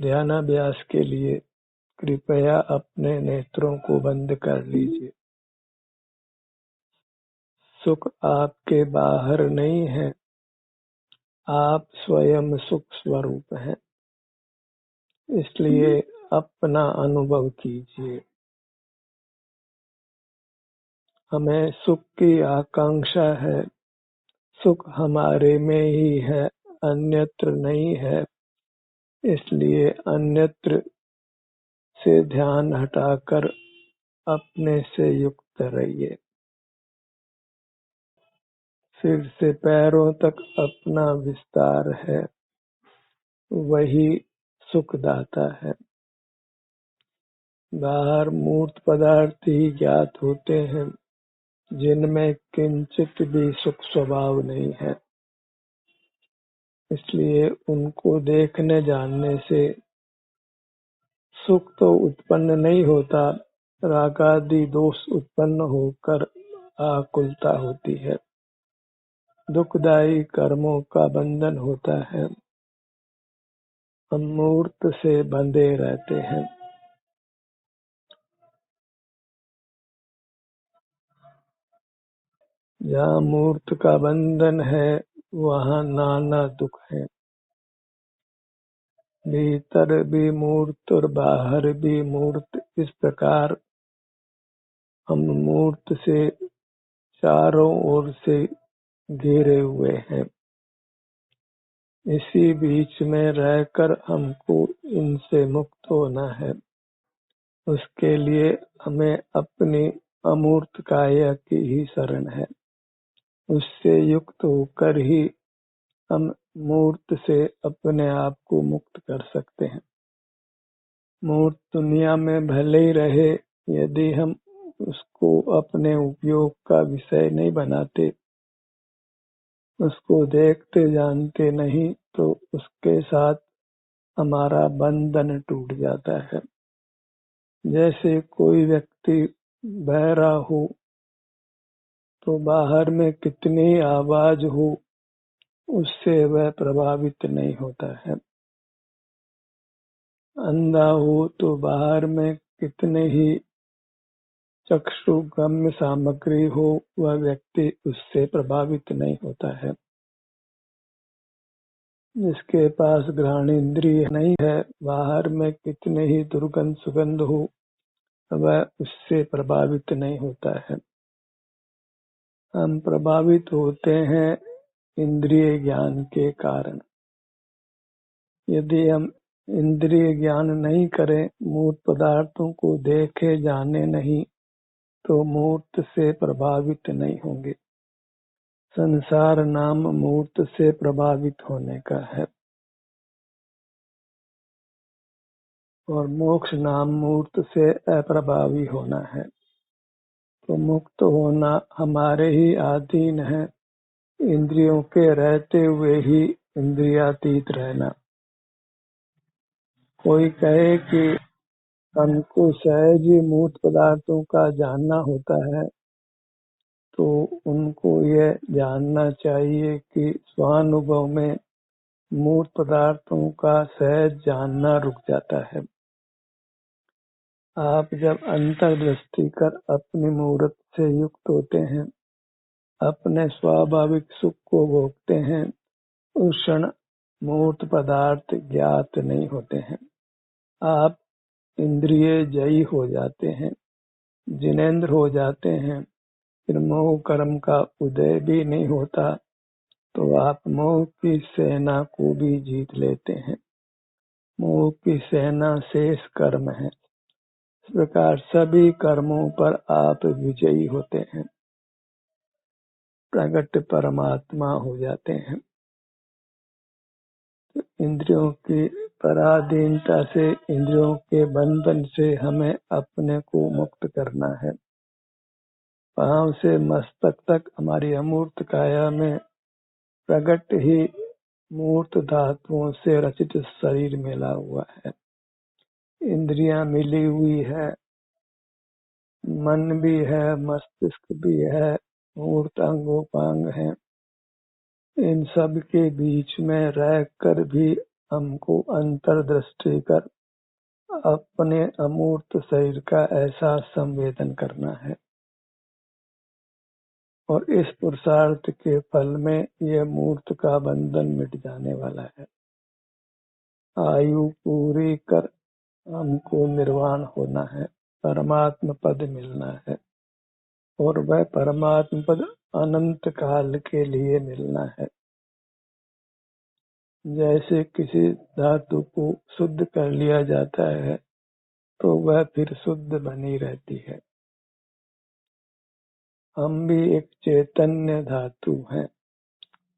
ध्यानाभ्यास के लिए कृपया अपने नेत्रों को बंद कर लीजिए। सुख आपके बाहर नहीं है, आप स्वयं सुख स्वरूप हैं, इसलिए अपना अनुभव कीजिए। हमें सुख की आकांक्षा है, सुख हमारे में ही है, अन्यत्र नहीं है, इसलिए अन्यत्र से ध्यान हटाकर अपने से युक्त रहिए। सिर से पैरों तक अपना विस्तार है, वही सुखदाता है। बाहर मूर्त पदार्थ ही ज्ञात होते हैं, जिनमें किंचित भी सुख स्वभाव नहीं है, इसलिए उनको देखने जानने से सुख तो उत्पन्न नहीं होता, रागादि दोष उत्पन्न होकर आकुलता होती है, दुखदायी कर्मों का बंधन होता है, हम मूर्त से बंधे रहते हैं। जहाँ मूर्त का बंधन है, वहाँ नाना दुख है। भीतर भी मूर्त और बाहर भी मूर्त, इस प्रकार हम मूर्त से चारों ओर से घिरे हुए हैं। इसी बीच में रहकर हमको इनसे मुक्त होना है। उसके लिए हमें अपनी अमूर्त काया की ही शरण है। उससे युक्त होकर ही हम मूर्त से अपने आप को मुक्त कर सकते हैं। मूर्त दुनिया में भले ही रहे, यदि हम उसको अपने उपयोग का विषय नहीं बनाते, उसको देखते जानते नहीं, तो उसके साथ हमारा बंधन टूट जाता है। जैसे कोई व्यक्ति बहरा हो, तो बाहर में कितनी आवाज हो, उससे वह प्रभावित नहीं होता है। अंधा हो तो बाहर में कितने ही चक्षुगम्य सामग्री हो, वह व्यक्ति उससे प्रभावित नहीं होता है। जिसके पास घ्राण इंद्रिय नहीं है, बाहर में कितने ही दुर्गंध सुगंध हो, वह उससे प्रभावित नहीं होता है। हम प्रभावित होते हैं इंद्रिय ज्ञान के कारण। यदि हम इंद्रिय ज्ञान नहीं करें, मूर्त पदार्थों को देखे जाने नहीं, तो मूर्त से प्रभावित नहीं होंगे। संसार नाम मूर्त से प्रभावित होने का है, और मोक्ष नाम मूर्त से अप्रभावी होना है। तो मुक्त होना हमारे ही अधीन है, इंद्रियों के रहते हुए ही इंद्रियातीत रहना। कोई कहे कि हमको सहज ही मूर्त पदार्थों का जानना होता है, तो उनको यह जानना चाहिए कि स्वानुभव में मूर्त पदार्थों का सहज जानना रुक जाता है। आप जब अंतर्दृष्टि कर अपनी मूर्त से युक्त होते हैं, अपने स्वाभाविक सुख को भोगते हैं, उस क्षण मूर्त पदार्थ ज्ञात नहीं होते हैं। आप इंद्रिय जयी हो जाते हैं, जिनेंद्र हो जाते हैं, फिर मोह कर्म का उदय भी नहीं होता, तो आप मोह की सेना को भी जीत लेते हैं। मोह की सेना शेष कर्म है। इस प्रकार सभी कर्मों पर आप विजयी होते हैं, प्रगट परमात्मा हो जाते हैं। तो इंद्रियों की पराधीनता से, इंद्रियों के बंधन से हमें अपने को मुक्त करना है। पांव से मस्तक तक हमारी अमूर्त काया में प्रगट ही मूर्त धातुओं से रचित शरीर मिला हुआ है। इंद्रियां मिली हुई है, मन भी है, मस्तिष्क भी है, मूर्त अंगोपांग है। इन सब के बीच में रहकर भी हमको अंतर्दृष्टि कर अपने अमूर्त शरीर का एहसास संवेदन करना है, और इस पुरुषार्थ के फल में यह मूर्त का बंधन मिट जाने वाला है। आयु पूरी कर हमको निर्वाण होना है, परमात्म पद मिलना है, और वह परमात्म पद अनंत काल के लिए मिलना है। जैसे किसी धातु को शुद्ध कर लिया जाता है तो वह फिर शुद्ध बनी रहती है। हम भी एक चैतन्य धातु हैं,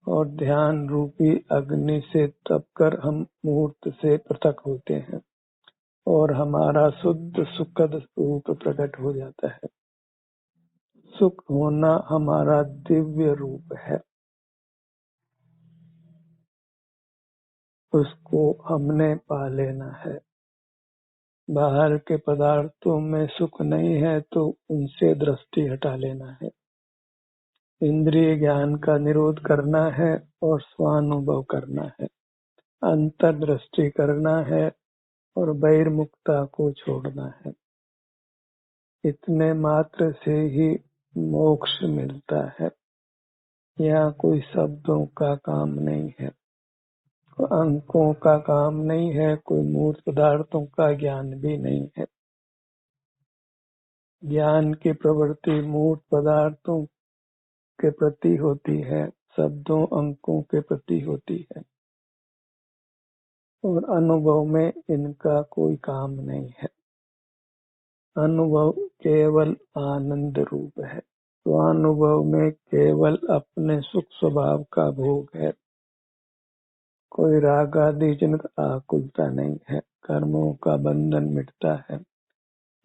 और ध्यान रूपी अग्नि से तपकर हम मूर्त से पृथक होते हैं, और हमारा शुद्ध सुखद रूप प्रकट हो जाता है। सुख होना हमारा दिव्य रूप है, उसको हमने पा लेना है। बाहर के पदार्थों में सुख नहीं है तो उनसे दृष्टि हटा लेना है। इंद्रिय ज्ञान का निरोध करना है और स्वानुभव करना है, अंतर्दृष्टि करना है और बहिर्मुखता को छोड़ना है। इतने मात्र से ही मोक्ष मिलता है। यहाँ कोई शब्दों का काम नहीं है, अंकों का काम नहीं है, कोई मूर्त पदार्थों का ज्ञान भी नहीं है। ज्ञान की प्रवृत्ति मूर्त पदार्थों के प्रति होती है, शब्दों अंकों के प्रति होती है, और अनुभव में इनका कोई काम नहीं है। अनुभव केवल आनंद रूप है, तो अनुभव में केवल अपने सुख स्वभाव का भोग है। कोई राग आदि जनित आकुलता नहीं है, कर्मों का बंधन मिटता है।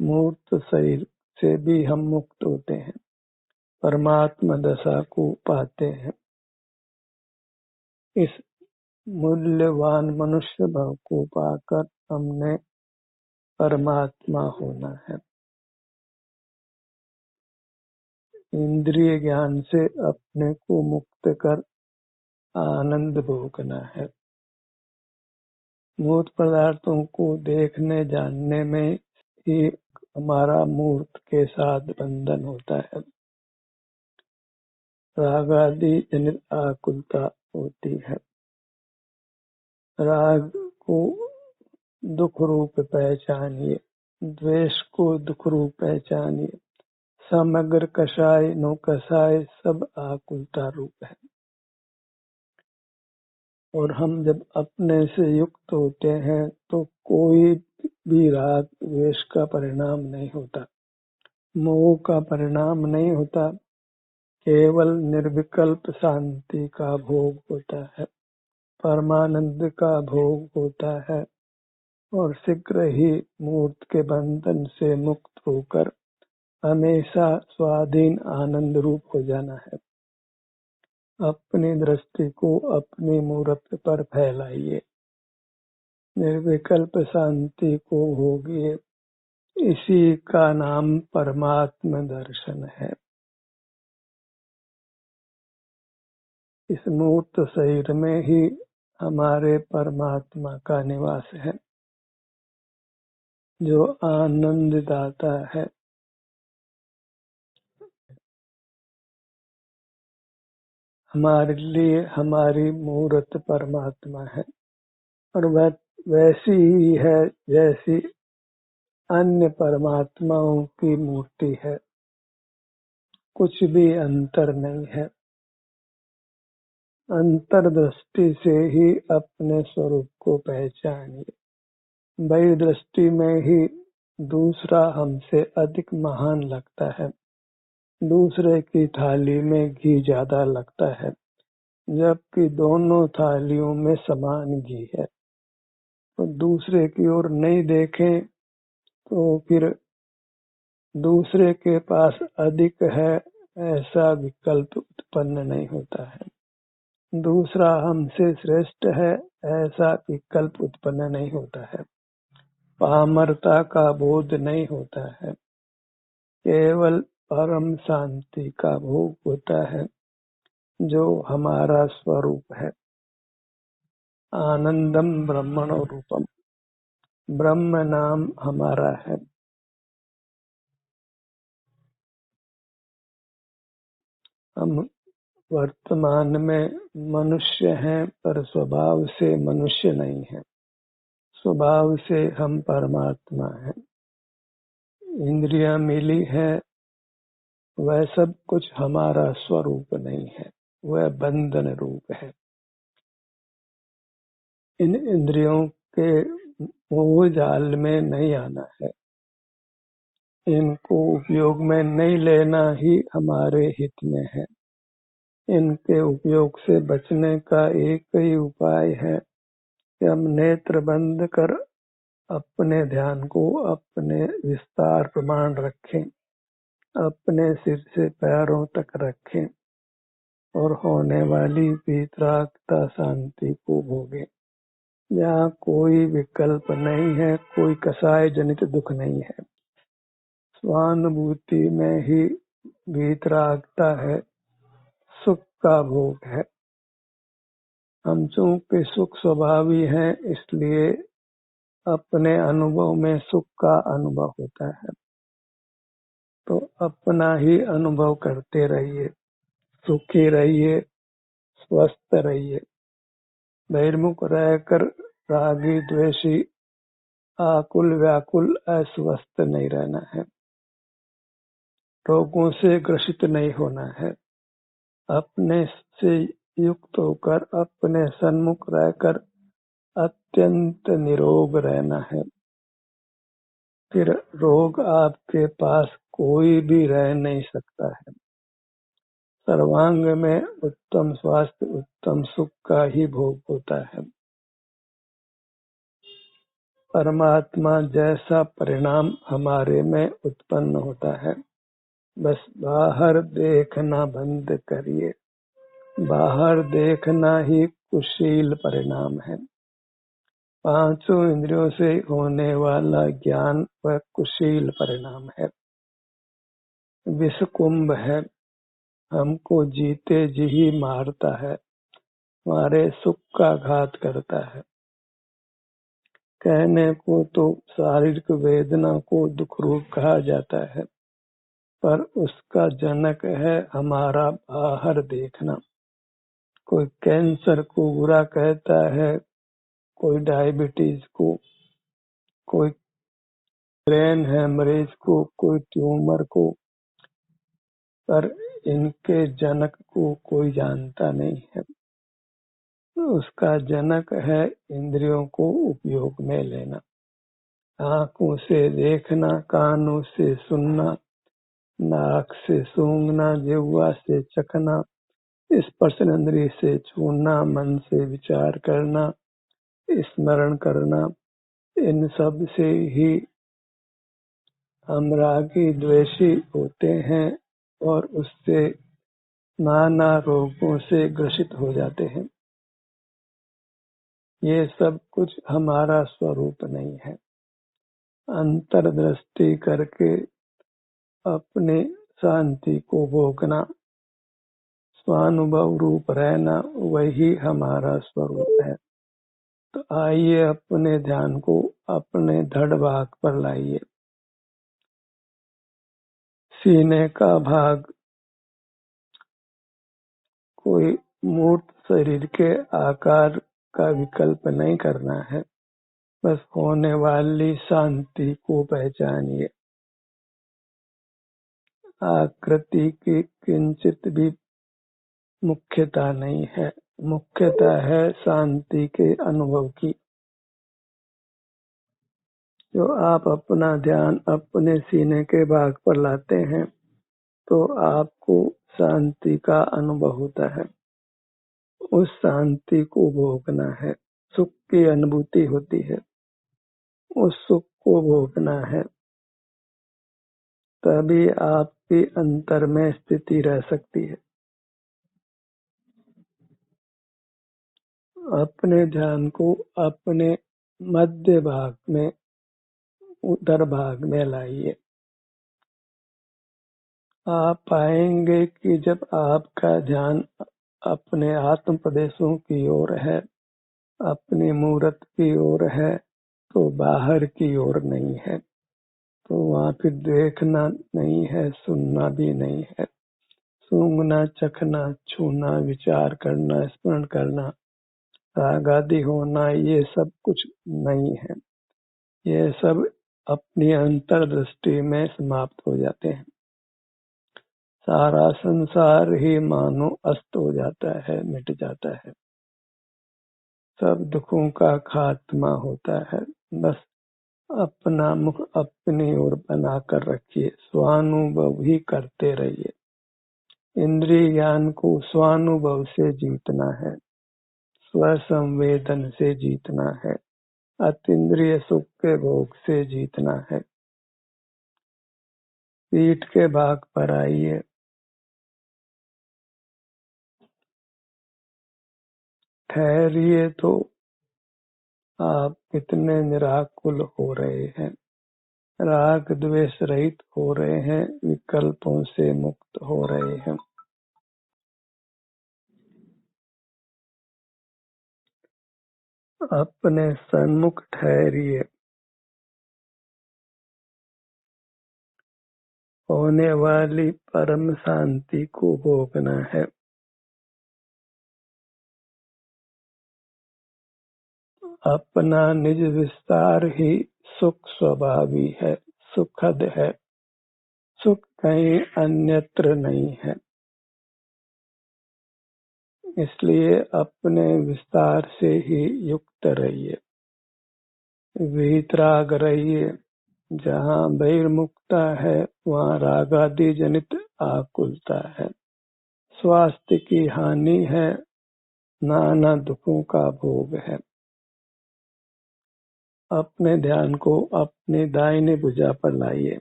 मूर्त शरीर से भी हम मुक्त होते हैं, परमात्मा दशा को पाते हैं। इस मूल्यवान मनुष्य भाव को पाकर हमने परमात्मा होना है। इंद्रिय ज्ञान से अपने को मुक्त कर आनंद भोगना है। मूर्त पदार्थों को देखने जानने में ही हमारा मूर्त के साथ बंधन होता है। राग आदि जनित आकुलता होती है। राग को दुख रूप पहचानिए, द्वेष को दुख रूप पहचानिए। समग्र कषाय नो कषाय सब आकुलता रूप है। और हम जब अपने से युक्त होते हैं तो कोई भी राग द्वेष का परिणाम नहीं होता, मोह का परिणाम नहीं होता, केवल निर्विकल्प शांति का भोग होता है, परमानंद का भोग होता है, और शीघ्र ही मूर्त के बंधन से मुक्त होकर हमेशा स्वाधीन आनंद रूप हो जाना है। अपनी दृष्टि को अपनी मूर्त पर फैलाइए, निर्विकल्प शांति को भोगिए। इसी का नाम परमात्म दर्शन है। इस मूर्त शरीर में ही हमारे परमात्मा का निवास है, जो आनंद दाता है। हमारे लिए हमारी मूर्त परमात्मा है, और वह वैसी ही है जैसी अन्य परमात्माओं की मूर्ति है। कुछ भी अंतर नहीं है। अंतर्दृष्टि से ही अपने स्वरूप को पहचानिए। बहिर्दृष्टि में ही दूसरा हमसे अधिक महान लगता है, दूसरे की थाली में घी ज्यादा लगता है, जबकि दोनों थालियों में समान घी है। तो दूसरे की ओर नहीं देखें तो फिर दूसरे के पास अधिक है ऐसा विकल्प उत्पन्न नहीं होता है। दूसरा हमसे श्रेष्ठ है ऐसा विकल्प उत्पन्न नहीं होता है। पामरता का बोध नहीं होता है, केवल परम शांति का भोग होता है, जो हमारा स्वरूप है। आनंदम ब्रह्मणो रूपम। ब्रह्म नाम हमारा है। हम वर्तमान में मनुष्य हैं, पर स्वभाव से मनुष्य नहीं है। स्वभाव से हम परमात्मा हैं। इंद्रियां मिली है, वह सब कुछ हमारा स्वरूप नहीं है, वह बंधन रूप है। इन इंद्रियों के मोह जाल में नहीं आना है। इनको उपयोग में नहीं लेना ही हमारे हित में है। इनके उपयोग से बचने का एक ही उपाय है कि हम नेत्र बंद कर अपने ध्यान को अपने विस्तार प्रमाण रखें, अपने सिर से पैरों तक रखें और होने वाली वीतरागता शांति को भोगें। यहाँ कोई विकल्प नहीं है, कोई कसाय जनित दुख नहीं है। स्वानुभूति में ही वीतरागता है, सुख का भोग है। हम चूंकि सुख स्वभावी हैं, इसलिए अपने अनुभव में सुख का अनुभव होता है। तो अपना ही अनुभव करते रहिए, सुखी रहिए, स्वस्थ रहिए। बहिर्मुख रहकर रागी द्वेषी आकुल व्याकुल अस्वस्थ नहीं रहना है। रोगों से ग्रसित नहीं होना है। अपने से युक्त होकर अपने सन्मुख रहकर अत्यंत निरोग रहना है। फिर रोग आपके पास कोई भी रह नहीं सकता है। सर्वांग में उत्तम स्वास्थ्य, उत्तम सुख का ही भोग होता है। परमात्मा जैसा परिणाम हमारे में उत्पन्न होता है, बस बाहर देखना बंद करिए। बाहर देखना ही कुशील परिणाम है। पांचों इंद्रियों से होने वाला ज्ञान वह कुशील परिणाम है। विष कुंभ है, हमको जीते जी ही मारता है, हमारे सुख का घात करता है। कहने को तो शारीरिक वेदना को दुख रूप कहा जाता है, पर उसका जनक है हमारा बाहर देखना। कोई कैंसर को बुरा कहता है, कोई डायबिटीज को, कोई ब्रेन हेमरेज को, कोई ट्यूमर को, पर इनके जनक को कोई जानता नहीं है। उसका जनक है इंद्रियों को उपयोग में लेना। आंखों से देखना, कानों से सुनना, नाक से सूंघना, जिह्वा से चखना, स्पर्शेंद्रिय से छूना, मन से विचार करना, स्मरण करना, इन सब से ही हम रागी द्वेषी होते हैं और उससे नाना रोगों से ग्रसित हो जाते हैं। ये सब कुछ हमारा स्वरूप नहीं है। अंतर्दृष्टि करके अपने शांति को भोगना, स्वानुभव रूप रहना, वही हमारा स्वरूप है। तो आइए अपने ध्यान को अपने धड़ भाग पर लाइए। सीने का भाग कोई मूर्त शरीर के आकार का विकल्प नहीं करना है, बस होने वाली शांति को पहचानिए। आकृति की किंचित भी मुख्यता नहीं है, मुख्यता है शांति के अनुभव की। जो आप अपना ध्यान अपने सीने के भाग पर लाते हैं, तो आपको शांति का अनुभव होता है। उस शांति को भोगना है। सुख की अनुभूति होती है, उस सुख को भोगना है, तभी आपकी अंतर में स्थिति रह सकती है। अपने ध्यान को अपने मध्य भाग में, उदर भाग में लाइए। आप पाएंगे कि जब आपका ध्यान अपने आत्म प्रदेशों की ओर है, अपनी मूरत की ओर है तो बाहर की ओर नहीं है, तो वहाँ फिर देखना नहीं है, सुनना भी नहीं है। सूंघना, चखना, छूना, विचार करना, स्मरण करना, राग आदि होना, ये सब कुछ नहीं है। ये सब अपनी अंतर्दृष्टि में समाप्त हो जाते हैं। सारा संसार ही मानो अस्त हो जाता है, मिट जाता है। सब दुखों का खात्मा होता है। बस अपना मुख अपनी ओर बनाकर रखिए, स्वानुभव ही करते रहिए। इंद्रिय ज्ञान को स्वानुभव से जीतना है, स्व संवेदन से जीतना है, अतीन्द्रिय सुख के भोग से जीतना है। पीठ के भाग पर आइए, ठहरिए तो आप कितने निराकुल हो रहे हैं, राग द्वेष रहित हो रहे हैं, विकल्पों से मुक्त हो रहे हैं। अपने सन्मुख ठहरिए। होने वाली परम शांति को भोगना है। अपना निज विस्तार ही सुख स्वभावी है, सुखद है। सुख कहीं अन्यत्र नहीं है। इसलिए अपने विस्तार से ही युक्त रहिए, वीतराग रहिए। जहाँ बहिर्मुखता है वहाँ रागादि जनित आकुलता है, स्वास्थ्य की हानि है, नाना दुखों का भोग है। अपने ध्यान को अपनी दाहिनी भुजा पर लाइए।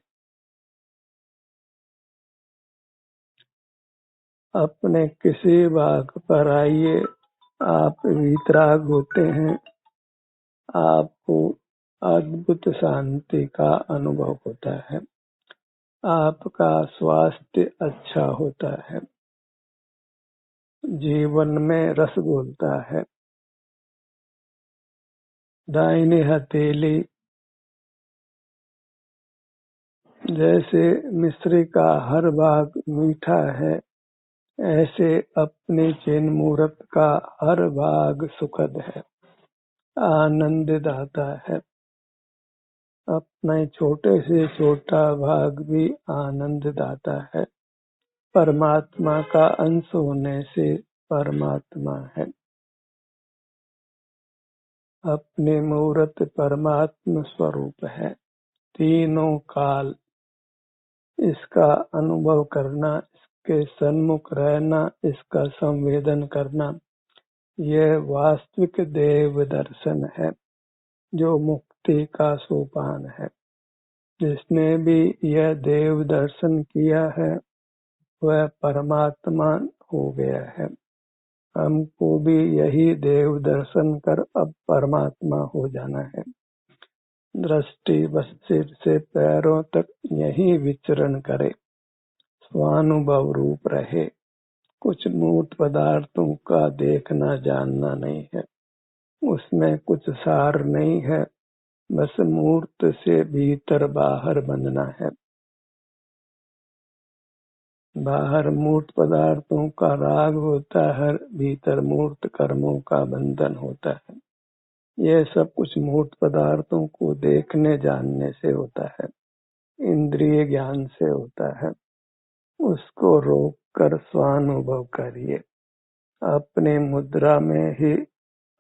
अपने किसी भाग पर आइए। आप वीतराग होते हैं, आपको अद्भुत शांति का अनुभव होता है, आपका स्वास्थ्य अच्छा होता है, जीवन में रस घुलता है। दाहिनी हथेली जैसे मिश्री का हर भाग मीठा है, ऐसे अपने चिन्ह मूर्त का हर भाग सुखद है, आनंददाता है। अपने छोटे से छोटा भाग भी आनंददाता है। परमात्मा का अंश होने से परमात्मा है। अपने मूर्त परमात्म स्वरूप है। तीनों काल इसका अनुभव करना, इसके सन्मुख रहना, इसका संवेदन करना, यह वास्तविक देव दर्शन है, जो मुक्ति का सोपान है। जिसने भी यह देव दर्शन किया है वह परमात्मा हो गया है। हमको भी यही देव दर्शन कर अब परमात्मा हो जाना है। दृष्टि बस सिर से पैरों तक यही विचरण करे, स्वानुभव रूप रहे। कुछ मूर्त पदार्थों का देखना जानना नहीं है, उसमें कुछ सार नहीं है, बस मूर्त से भीतर बाहर बंधना है। बाहर मूर्त पदार्थों का राग होता है, भीतर मूर्त कर्मों का बंधन होता है। यह सब कुछ मूर्त पदार्थों को देखने जानने से होता है, इंद्रिय ज्ञान से होता है। उसको रोक कर स्वानुभव करिए। अपने मुद्रा में ही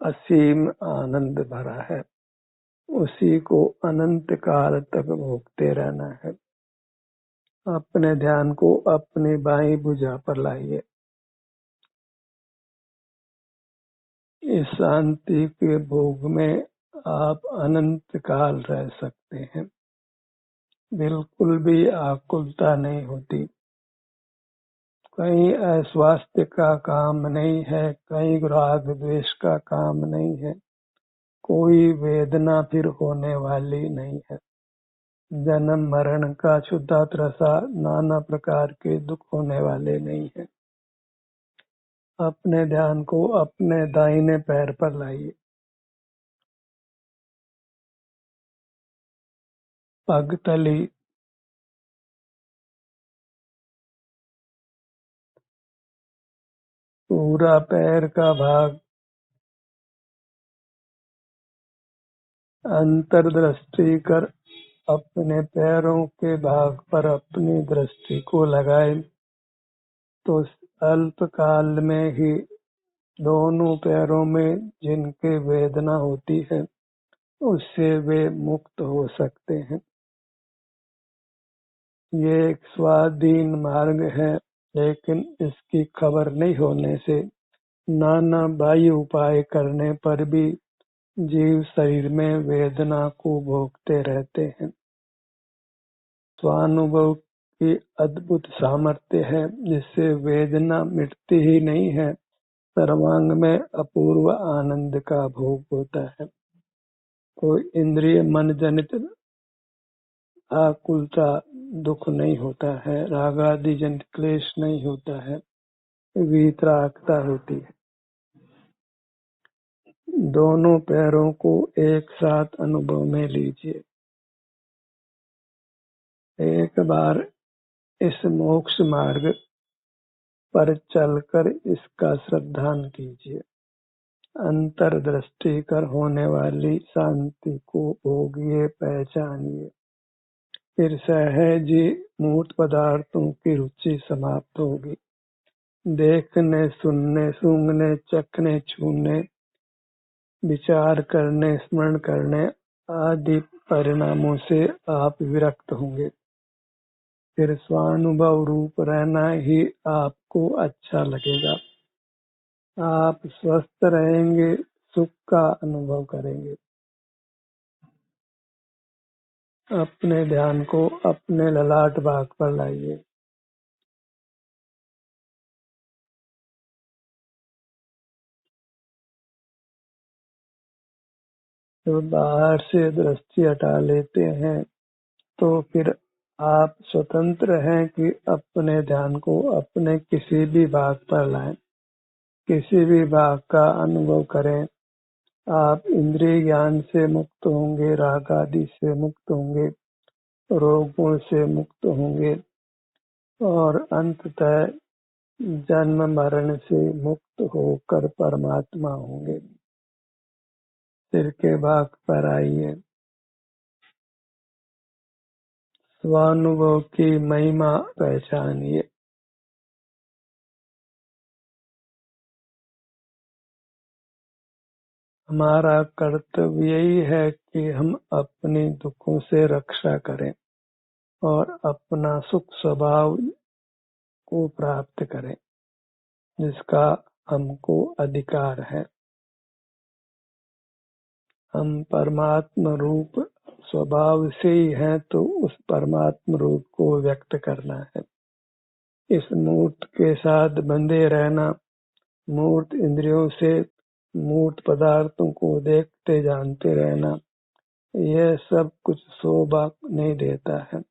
असीम आनंद भरा है, उसी को अनंत काल तक भोगते रहना है। अपने ध्यान को अपनी बाईं भुजा पर लाइए। इस शांति के भोग में आप अनंत काल रह सकते हैं। बिल्कुल भी आकुलता नहीं होती। कहीं अस्वास्थ्य का काम नहीं है, कहीं राग द्वेष का काम नहीं है, कोई वेदना फिर होने वाली नहीं है। जन्म मरण का क्षुधा त्रसा नाना प्रकार के दुख होने वाले नहीं है। अपने ध्यान को अपने दाहिने पैर पर लाइए। पगतली, पूरा पैर का भाग, अंतर्दृष्टि कर अपने पैरों के भाग पर अपनी दृष्टि को लगाए तो अल्प काल में ही दोनों पैरों में जिनके वेदना होती है उससे वे मुक्त हो सकते हैं। ये एक स्वाधीन मार्ग है, लेकिन इसकी खबर नहीं होने से नाना बाह्य उपाय करने पर भी जीव शरीर में वेदना को भोगते रहते हैं। स्वानुभव की अद्भुत सामर्थ्य है जिससे वेदना मिटती ही नहीं है, सर्वांग में अपूर्व आनंद का भोग होता है। कोई इंद्रिय मन जनित आकुलता दुख नहीं होता है, रागादि जनित क्लेश नहीं होता है, वीतरागता होती है। दोनों पैरों को एक साथ अनुभव में लीजिए। एक बार इस मोक्ष मार्ग पर चलकर इसका श्रद्धान कीजिए। अंतर्दृष्टि कर होने वाली शांति को भोगिए, पहचानिए। फिर सहज ही मूर्त पदार्थों की रुचि समाप्त होगी। देखने, सुनने, सूंघने, चखने, छूने, विचार करने, स्मरण करने आदि परिणामों से आप विरक्त होंगे। फिर स्वानुभव रूप रहना ही आपको अच्छा लगेगा। आप स्वस्थ रहेंगे, सुख का अनुभव करेंगे। अपने ध्यान को अपने ललाट भाग पर लाइए। तो बाहर से दृष्टि हटा लेते हैं तो फिर आप स्वतंत्र हैं कि अपने ध्यान को अपने किसी भी भाग पर लाएं, किसी भी भाग का अनुभव करें। आप इंद्रिय ज्ञान से मुक्त होंगे, राग आदि से मुक्त होंगे, रोगों से मुक्त होंगे और अंततः जन्म मरण से मुक्त होकर परमात्मा होंगे। सिर के भाग पर आइए। स्वानुभव की महिमा पहचानिए। हमारा कर्तव्य यही है कि हम अपने दुखों से रक्षा करें और अपना सुख स्वभाव को प्राप्त करें जिसका हमको अधिकार है। हम परमात्म रूप स्वभाव से ही हैं, तो उस परमात्म रूप को व्यक्त करना है। इस मूर्त के साथ बंधे रहना, मूर्त इंद्रियों से मूर्त पदार्थों को देखते जानते रहना, यह सब कुछ शोभा नहीं देता है।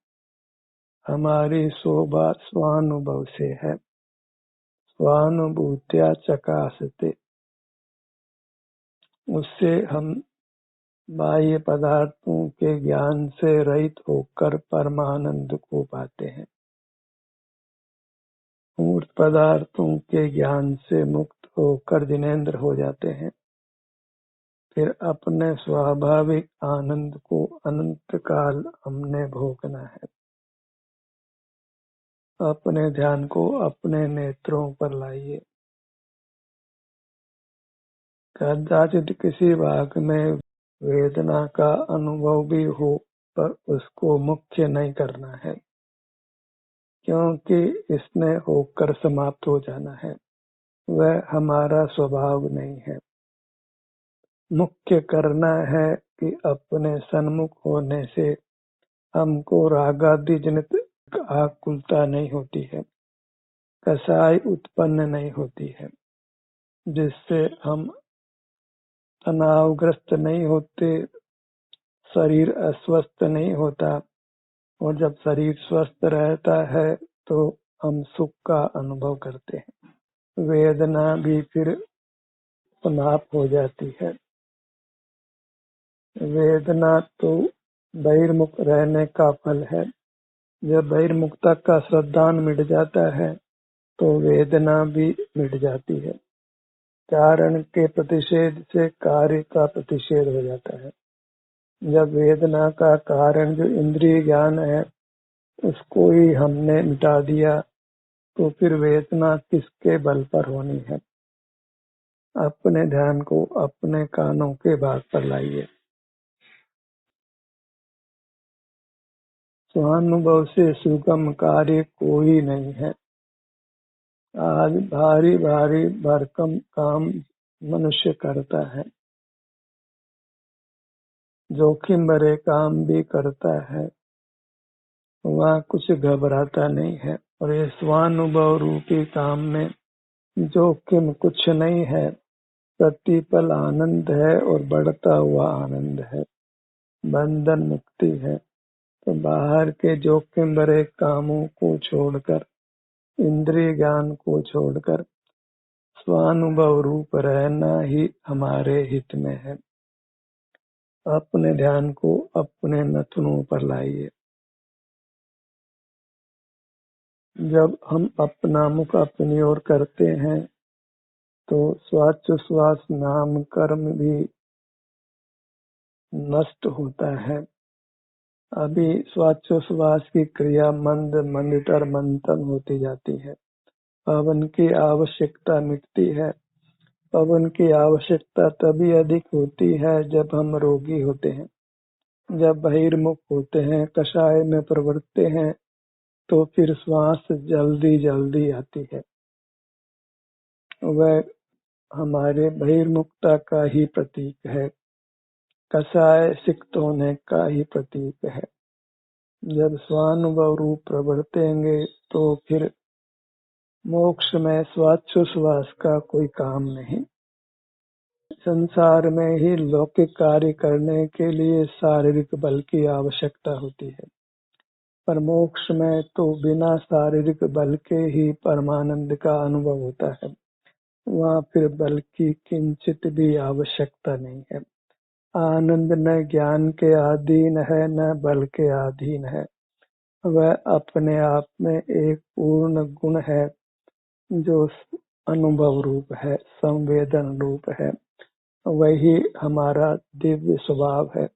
हमारी शोभा स्वानुभव से है। स्वानुभूत्या चकासते, उससे हम बाह्य पदार्थों के ज्ञान से रहित होकर परमानंद को पाते हैं। मूर्त पदार्थों के ज्ञान से मुक्त होकर जिनेंद्र हो जाते हैं। फिर अपने स्वाभाविक आनंद को अनंत काल हमने भोगना है। अपने ध्यान को अपने नेत्रों पर लाइए। कदाचित किसी भाग में वेदना का अनुभव भी हो, पर उसको मुख्य नहीं करना है, क्योंकि इसने होकर समाप्त हो जाना है। वह हमारा स्वभाव नहीं है। मुख्य करना है कि अपने सन्मुख होने से हमको रागादि जनित आकुलता नहीं होती है, कसाई उत्पन्न नहीं होती है, जिससे हम तनावग्रस्त नहीं होते, शरीर अस्वस्थ नहीं होता। और जब शरीर स्वस्थ रहता है तो हम सुख का अनुभव करते हैं। वेदना भी फिर समाप्त हो जाती है। वेदना तो बहिर्मुख रहने का फल है। जब बहिर्मुखता का श्रद्धान मिट जाता है तो वेदना भी मिट जाती है। कारण के प्रतिषेध से कार्य का प्रतिषेध हो जाता है। जब वेदना का कारण जो इंद्रिय ज्ञान है उसको ही हमने मिटा दिया तो फिर वेदना किसके बल पर होनी है। अपने ध्यान को अपने कानों के भाग पर लाइए। स्वानुभव से सुगम कार्य कोई नहीं है। आज भारी भारी भरकम काम मनुष्य करता है, जोखिम भरे काम भी करता है, वहाँ कुछ घबराता नहीं है। और ये स्वानुभव रूपी काम में जोखिम कुछ नहीं है, प्रतिपल आनंद है और बढ़ता हुआ आनंद है, बंधन मुक्ति है। तो बाहर के जोखिम भरे कामों को छोड़कर, इंद्रिय ज्ञान को छोड़कर स्वानुभव रूप रहना ही हमारे हित में है। अपने ध्यान को अपने नथनों पर लाइए। जब हम अपना मुख अपनी ओर करते हैं तो श्वासोच्छ्वास नाम कर्म भी नष्ट होता है। अभी श्वासोच्छ्वास की क्रिया मंद मंदतर मंथन होती जाती है। पवन की आवश्यकता मिटती है। पवन की आवश्यकता तभी अधिक होती है जब हम रोगी होते हैं। जब बहिर्मुख होते हैं, कषाय में प्रवृत्ते हैं, तो फिर श्वास जल्दी जल्दी आती है। वह हमारे बहिर्मुखता का ही प्रतीक है, कषाय सिक्त होने का ही प्रतीक है। जब स्वानुभव रूप प्रवर्तेंगे तो फिर मोक्ष में श्वासोच्छ्वास का कोई काम नहीं। संसार में ही लौकिक कार्य करने के लिए शारीरिक बल की आवश्यकता होती है, पर मोक्ष में तो बिना शारीरिक बल के ही परमानंद का अनुभव होता है। वहाँ फिर बल की किंचित भी आवश्यकता नहीं है। आनंद न ज्ञान के अधीन है न बल के अधीन है। वह अपने आप में एक पूर्ण गुण है जो अनुभव रूप है, संवेदन रूप है। वही हमारा दिव्य स्वभाव है,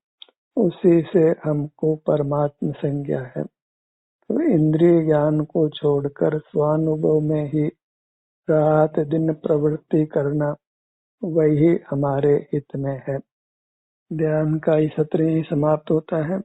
उसी से हमको परमात्म संज्ञा है। तो इंद्रिय ज्ञान को छोड़कर स्वानुभव में ही रात दिन प्रवृत्ति करना, वही हमारे हित में है। ध्यान का ही सत्र ही समाप्त होता है।